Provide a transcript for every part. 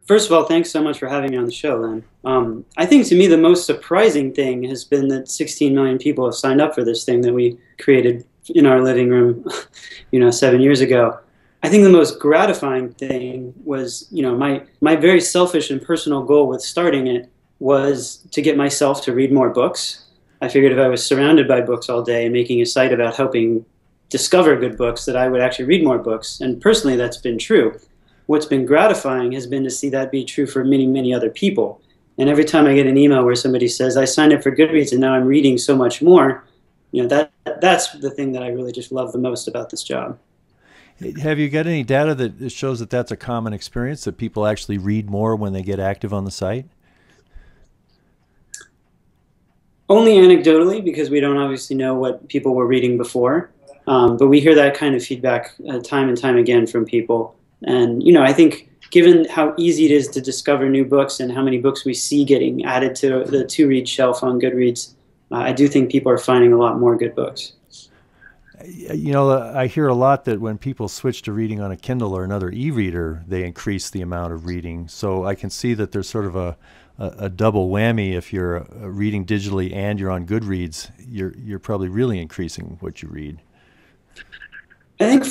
First of all, thanks so much for having me on the show, Len. I think to me the most surprising thing has been that 16 million people have signed up for this thing that we created in our living room, 7 years ago. I think the most gratifying thing was, my very selfish and personal goal with starting it was to get myself to read more books. I figured if I was surrounded by books all day and making a site about helping discover good books, that I would actually read more books. And personally, that's been true. What's been gratifying has been to see that be true for many, many other people. And every time I get an email where somebody says, I signed up for Goodreads and now I'm reading so much more, that's the thing that I really just love the most about this job. Have you got any data that shows that that's a common experience, that people actually read more when they get active on the site? Only anecdotally, because we don't obviously know what people were reading before. But we hear that kind of feedback time and time again from people. And, I think given how easy it is to discover new books and how many books we see getting added to the to-read shelf on Goodreads, I do think people are finding a lot more good books. I hear a lot that when people switch to reading on a Kindle or another e-reader, they increase the amount of reading. So I can see that there's sort of a double whammy. If you're reading digitally and you're on Goodreads, you're probably really increasing what you read. I think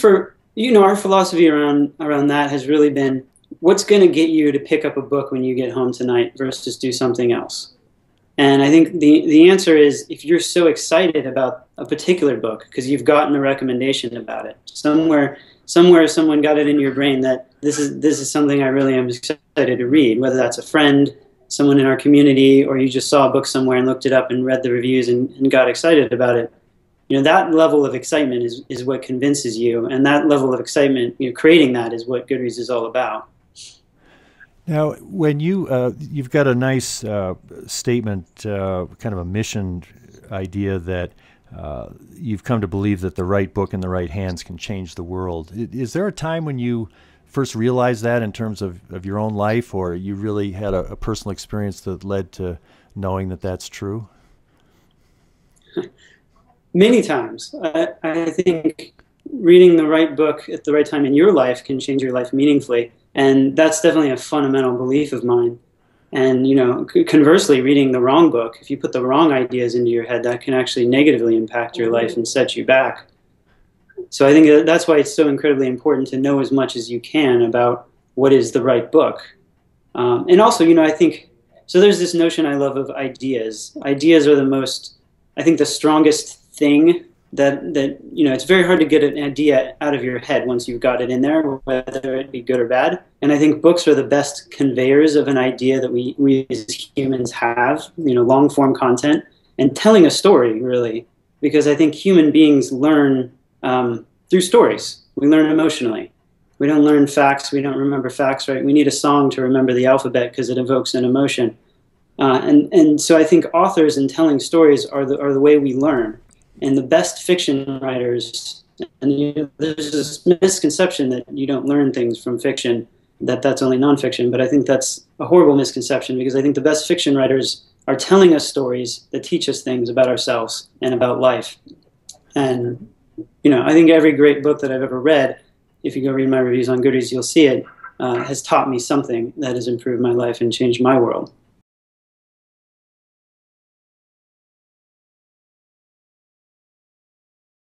our philosophy around that has really been, what's going to get you to pick up a book when you get home tonight versus do something else? And I think the answer is, if you're so excited about a particular book because you've gotten a recommendation about it somewhere, someone got it in your brain that this is something I really am excited to read, whether that's a friend, someone in our community, or you just saw a book somewhere and looked it up and read the reviews and got excited about it. That level of excitement is what convinces you, and that level of excitement, creating that, is what Goodreads is all about. Now, when you've got a nice statement, kind of a mission idea that you've come to believe that the right book in the right hands can change the world. Is there a time when you first realized that in terms of your own life, or you really had a personal experience that led to knowing that that's true? Many times. I think reading the right book at the right time in your life can change your life meaningfully. And that's definitely a fundamental belief of mine. And, conversely, reading the wrong book, if you put the wrong ideas into your head, that can actually negatively impact your life and set you back. So I think that's why it's so incredibly important to know as much as you can about what is the right book. And also, I think, so there's this notion I love of ideas. Ideas are the strongest thing that it's very hard to get an idea out of your head once you've got it in there, whether it be good or bad. And I think books are the best conveyors of an idea that we as humans have, long form content, and telling a story, really, because I think human beings learn through stories. We learn emotionally. We don't learn facts. We don't remember facts, right? We need a song to remember the alphabet because it evokes an emotion. And so I think authors and telling stories are the way we learn. And the best fiction writers, and there's this misconception that you don't learn things from fiction, that's only nonfiction, but I think that's a horrible misconception, because I think the best fiction writers are telling us stories that teach us things about ourselves and about life. And, I think every great book that I've ever read, if you go read my reviews on Goodreads, you'll see it, has taught me something that has improved my life and changed my world.